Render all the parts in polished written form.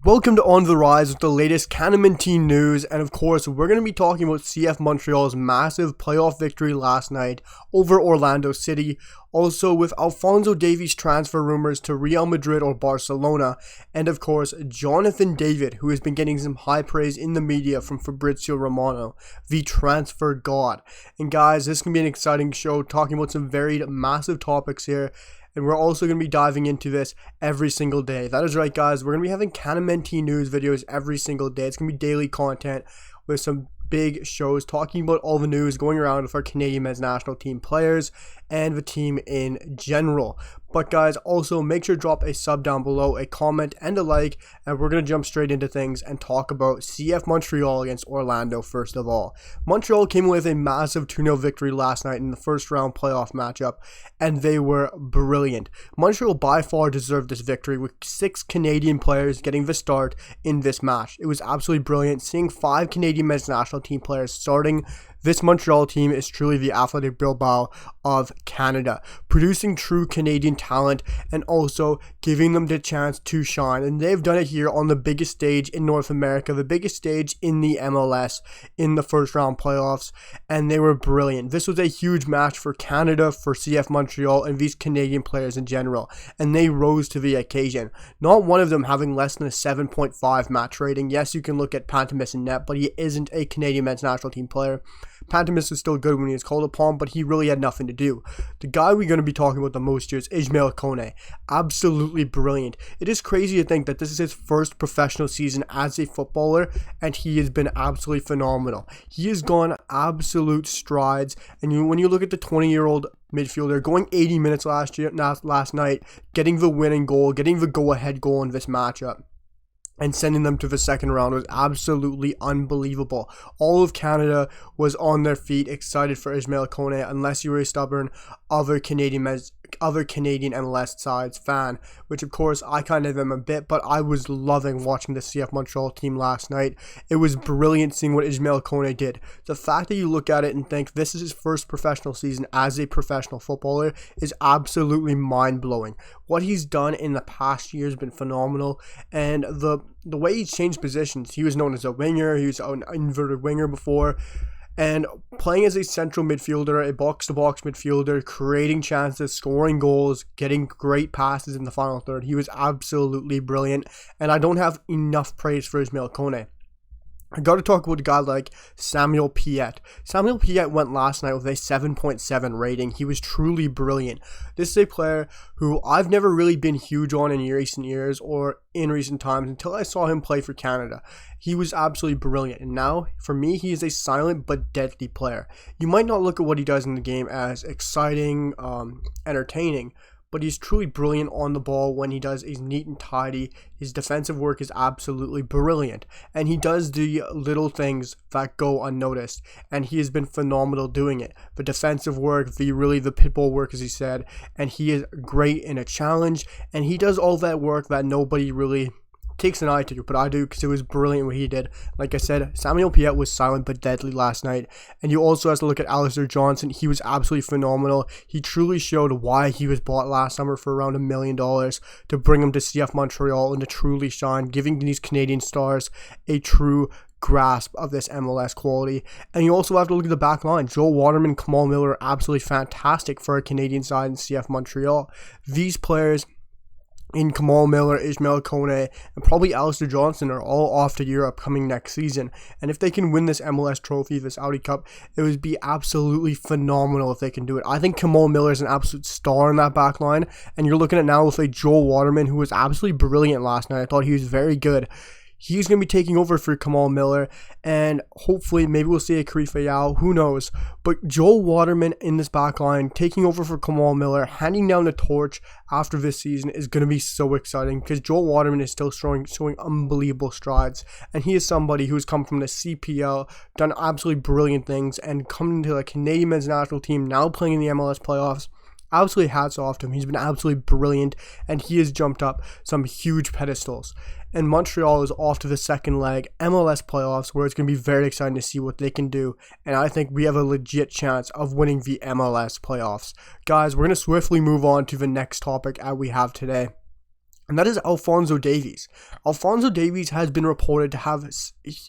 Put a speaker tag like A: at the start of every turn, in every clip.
A: Welcome to On the Rise with the latest CANMNT news, and of course we're going to be talking about CF Montreal's massive playoff victory last night over Orlando City, also with Alphonso Davies transfer rumors to Real Madrid or Barcelona, and of course Jonathan David, who has been getting some high praise in the media from Fabrizio Romano, the transfer god. And guys, this is going to be an exciting show talking about some varied massive topics here. And we're also going to be diving into this every single day. That is right, guys. We're going to be having CANMNT news videos every single day. It's going to be daily content with some big shows talking about all the news going around with our Canadian men's national team players and the team in general. But guys, also make sure to drop a sub down below, a comment, and a like, and we're going to jump straight into things and talk about CF Montreal against Orlando first of all. Montreal came with a massive 2-0 victory last night in the first round playoff matchup, and they were brilliant. Montreal by far deserved this victory, with 6 Canadian players getting the start in this match. It was absolutely brilliant. Seeing 5 Canadian men's national team players starting this Montreal team is truly the Athletic Bilbao of Canada, producing true Canadian talent and also giving them the chance to shine. And they've done it here on the biggest stage in North America, the biggest stage in the MLS in the first round playoffs, and they were brilliant. This was a huge match for Canada, for CF Montreal, and these Canadian players in general, and they rose to the occasion. Not one of them having less than a 7.5 match rating. Yes, you can look at Pantemis in net, but he isn't a Canadian men's national team player. Pantemis was still good when he was called upon, but he really had nothing to do. The guy we're going to be talking about the most here is Ismail Kone. Absolutely brilliant. It is crazy to think that this is his first professional season as a footballer, and he has been absolutely phenomenal. He has gone absolute strides, and when you look at the 20-year-old midfielder going 80 minutes last night, getting the winning goal, getting the go-ahead goal in this matchup, and sending them to the second round was absolutely unbelievable. All of Canada was on their feet, excited for Ismail Kone, unless you were a stubborn other Canadian MLS sides fan, which of course I kind of am a bit, but I was loving watching the CF Montreal team last night. It was brilliant seeing what Ismail Kone did. The fact that you look at it and think this is his first professional season as a professional footballer is absolutely mind-blowing. What he's done in the past year has been phenomenal, and the way he's changed positions. He was known as a winger, he was an inverted winger before, and playing as a central midfielder, a box-to-box midfielder, creating chances, scoring goals, getting great passes in the final third. He was absolutely brilliant, and I don't have enough praise for Ismail Kone. I got to talk about a guy like Samuel Piette. Samuel Piette went last night with a 7.7 rating. He was truly brilliant. This is a player who I've never really been huge on in recent years or in recent times until I saw him play for Canada. He was absolutely brilliant, and now for me he is a silent but deadly player. You might not look at what he does in the game as exciting, entertaining, but he's truly brilliant on the ball. When he does, he's neat and tidy. His defensive work is absolutely brilliant, and he does the little things that go unnoticed, and he has been phenomenal doing it. The defensive work, the pitbull work, as he said, and he is great in a challenge, and he does all that work that nobody really takes an eye to, but I do, because it was brilliant what he did. Like I said, Samuel Piette was silent but deadly last night, and you also have to look at Alistair Johnson. He was absolutely phenomenal. He truly showed why he was bought last summer for around $1 million to bring him to CF Montreal and to truly shine, giving these Canadian stars a true grasp of this MLS quality. And you also have to look at the back line. Joel Waterman, Kamal Miller are absolutely fantastic for a Canadian side in CF Montreal. These players in Kamal Miller, Ismail Kone, and probably Alistair Johnson are all off to Europe coming next season. And if they can win this MLS trophy, this Audi Cup, it would be absolutely phenomenal if they can do it. I think Kamal Miller is an absolute star in that back line. And you're looking at now with a Joel Waterman, who was absolutely brilliant last night. I thought he was very good. He's going to be taking over for Kamal Miller, and hopefully maybe we'll see a Karifa Yao, who knows. But Joel Waterman in this back line, taking over for Kamal Miller, handing down the torch after this season is going to be so exciting, because Joel Waterman is still showing unbelievable strides, and he is somebody who's come from the CPL, done absolutely brilliant things, and come into the Canadian men's national team, now playing in the MLS playoffs. Absolutely hats off to him. He's been absolutely brilliant, and he has jumped up some huge pedestals. And Montreal is off to the second leg, MLS playoffs, where it's going to be very exciting to see what they can do. And I think we have a legit chance of winning the MLS playoffs. Guys, we're going to swiftly move on to the next topic that we have today. and that is Alphonso Davies. Alphonso Davies has been reported to have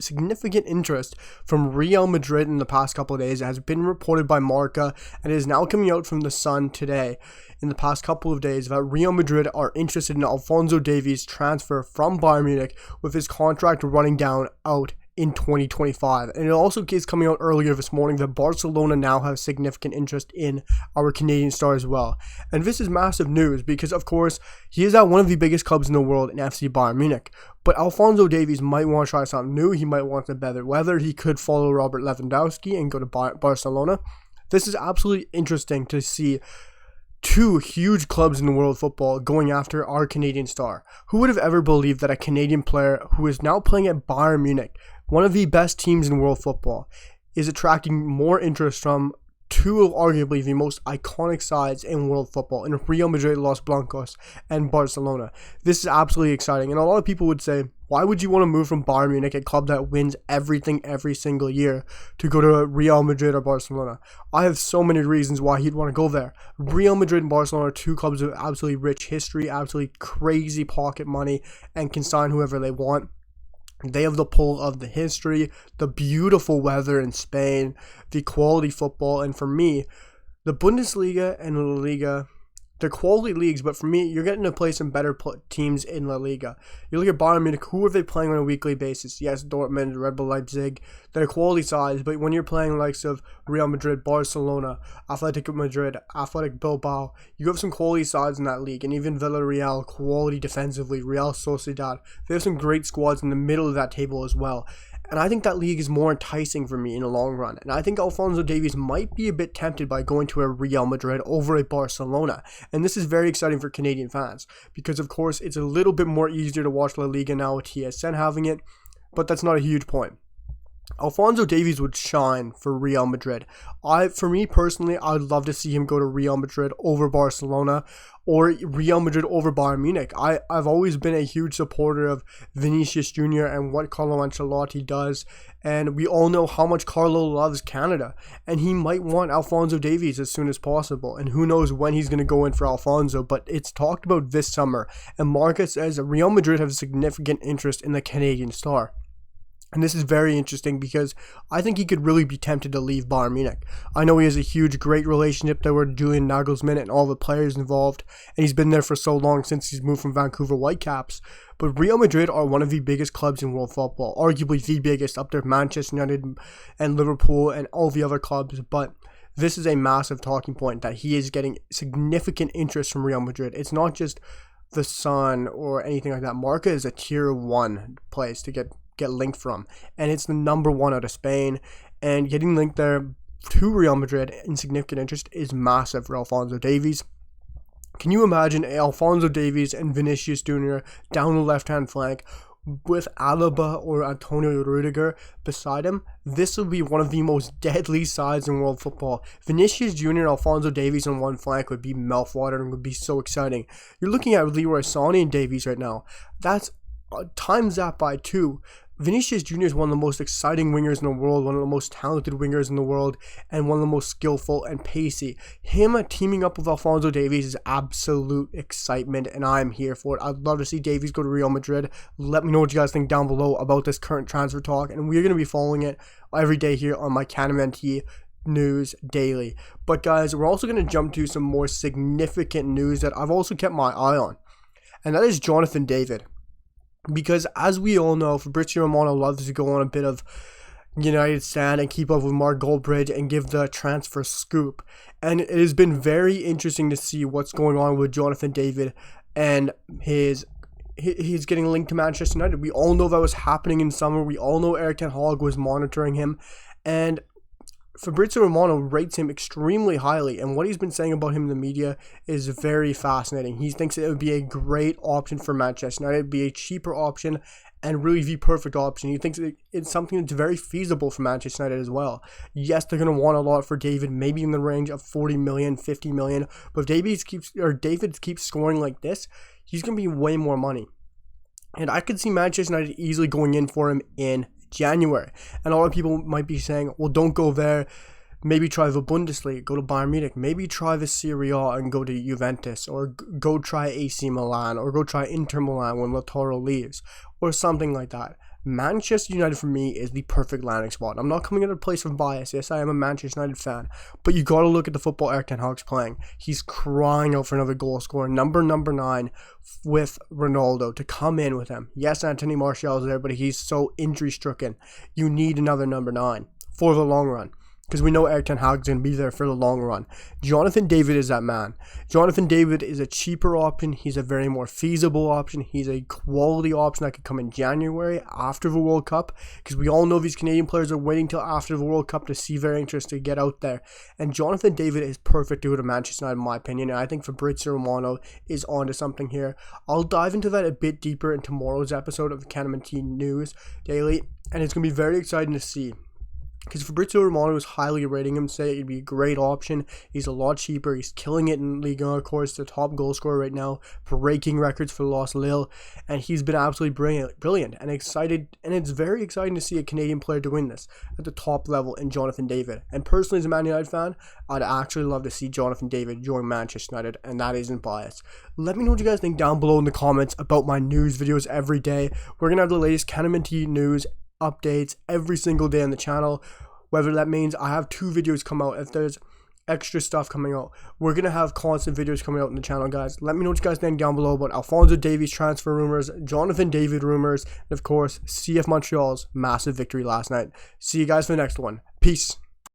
A: significant interest from Real Madrid in the past couple of days. It has been reported by Marca, and it is now coming out from the Sun today in the past couple of days that Real Madrid are interested in Alphonso Davies' transfer from Bayern Munich, with his contract running down out in 2025. And it also is coming out earlier this morning that Barcelona now have significant interest in our Canadian star as well. And this is massive news because, of course, he is at one of the biggest clubs in the world in FC Bayern Munich. But Alphonso Davies might want to try something new. He might want the better weather. He could follow Robert Lewandowski and go to Barcelona. This is absolutely interesting to see two huge clubs in the world of football going after our Canadian star. Who would have ever believed that a Canadian player who is now playing at Bayern Munich, one of the best teams in world football, is attracting more interest from two of arguably the most iconic sides in world football, in Real Madrid, Los Blancos, and Barcelona. This is absolutely exciting, and a lot of people would say, why would you want to move from Bayern Munich, a club that wins everything every single year, to go to Real Madrid or Barcelona? I have so many reasons why he'd want to go there. Real Madrid and Barcelona are two clubs with absolutely rich history, absolutely crazy pocket money, and can sign whoever they want. They have the pull of the history, the beautiful weather in Spain, the quality football, and for me, the Bundesliga and La Liga, they're quality leagues, but for me, you're getting to play some better teams in La Liga. You look at Bayern Munich, who are they playing on a weekly basis? Yes, Dortmund, Red Bull Leipzig, they're quality sides, but when you're playing the likes of Real Madrid, Barcelona, Athletic Madrid, Athletic Bilbao, you have some quality sides in that league, and even Villarreal, quality defensively, Real Sociedad, they have some great squads in the middle of that table as well. And I think that league is more enticing for me in the long run. And I think Alphonso Davies might be a bit tempted by going to a Real Madrid over a Barcelona. And this is very exciting for Canadian fans because, of course, it's a little bit more easier to watch La Liga now with TSN having it. But that's not a huge point. Alphonso Davies would shine for Real Madrid. For me personally, I'd love to see him go to Real Madrid over Barcelona or Real Madrid over Bayern Munich. I've always been a huge supporter of Vinicius Jr. and what Carlo Ancelotti does, and we all know how much Carlo loves Canada, and he might want Alphonso Davies as soon as possible, and who knows when he's going to go in for Alphonso, but it's talked about this summer, and Marca says Real Madrid have significant interest in the Canadian star. And this is very interesting because I think he could really be tempted to leave Bayern Munich. I know he has a huge, great relationship there with Julian Nagelsmann and all the players involved, and he's been there for so long since he's moved from Vancouver Whitecaps. But Real Madrid are one of the biggest clubs in world football, arguably the biggest, up there with Manchester United and Liverpool and all the other clubs. But this is a massive talking point that he is getting significant interest from Real Madrid. It's not just the Sun or anything like that. Marca is a tier 1 place to get linked from, and it's the number 1 out of Spain, and getting linked there to Real Madrid in significant interest is massive for Alphonso Davies. Can you imagine Alphonso Davies and Vinicius Jr. down the left-hand flank with Alaba or Antonio Rudiger beside him? This would be one of the most deadly sides in world football. Vinicius Jr. and Alphonso Davies on one flank would be mouthwatering and would be so exciting. You're looking at Leroy Sané and Davies right now. That's times that by 2. Vinicius Jr. is one of the most exciting wingers in the world, one of the most talented wingers in the world, and one of the most skillful and pacey. Him teaming up with Alphonso Davies is absolute excitement, and I'm here for it. I'd love to see Davies go to Real Madrid. Let me know what you guys think down below about this current transfer talk, and we're going to be following it every day here on my CANMNT news daily. But guys, we're also going to jump to some more significant news that I've also kept my eye on, and that is Jonathan David. Because as we all know, Fabrizio Romano loves to go on a bit of United stand and keep up with Mark Goldbridge and give the transfer scoop. And it has been very interesting to see what's going on with Jonathan David and he's getting linked to Manchester United. We all know that was happening in summer. We all know Erik ten Hag was monitoring him. And Fabrizio Romano rates him extremely highly, and what he's been saying about him in the media is very fascinating. He thinks it would be a great option for Manchester United, it'd be a cheaper option, and really the perfect option. He thinks it's something that's very feasible for Manchester United as well. Yes, they're going to want a lot for David, maybe in the range of 40 million, 50 million, but if David keeps scoring like this, he's going to be way more money. And I could see Manchester United easily going in for him in January. And a lot of people might be saying, well, don't go there. maybe try the Bundesliga, go to Bayern Munich, maybe try the Serie A and go to Juventus, or go try AC Milan, or go try Inter Milan when Lautaro leaves, or something like that. Manchester United for me is the perfect landing spot. I'm not coming at a place of bias. Yes, I am a Manchester United fan, but you got to look at the football Erik ten Hag's playing. He's crying out for another goal scorer, number 9 with Ronaldo to come in with him. Yes, Anthony Martial is there, but he's so injury stricken. You need another number 9 for the long run, because we know Erik ten Hag's going to be there for the long run. Jonathan David is that man. Jonathan David is a cheaper option. He's a very more feasible option. He's a quality option that could come in January after the World Cup, because we all know these Canadian players are waiting till after the World Cup to see their interest to get out there. And Jonathan David is perfect to go to Manchester United, in my opinion. And I think Fabrizio Romano is onto something here. I'll dive into that a bit deeper in tomorrow's episode of the CANMNT News Daily, and it's going to be very exciting to see, because Fabrizio Romano is highly rating him, say it'd be a great option. He's a lot cheaper. He's killing it in Ligue 1, of course, the top goal scorer right now, breaking records for Los Lille, and he's been absolutely brilliant and excited. And it's very exciting to see a Canadian player doing this at the top level in Jonathan David. And personally, as a Man United fan, I'd actually love to see Jonathan David join Manchester United, and that isn't biased. Let me know what you guys think down below in the comments about my news videos every day. We're gonna have the latest CANMNT news updates every single day on the channel, whether that means I have 2 videos come out. If there's extra stuff coming out, we're gonna have constant videos coming out on the channel, guys. Let me know what you guys think down below about Alphonso Davies transfer rumors, Jonathan David rumors, and of course CF Montreal's massive victory last night. See you guys for the next one. Peace.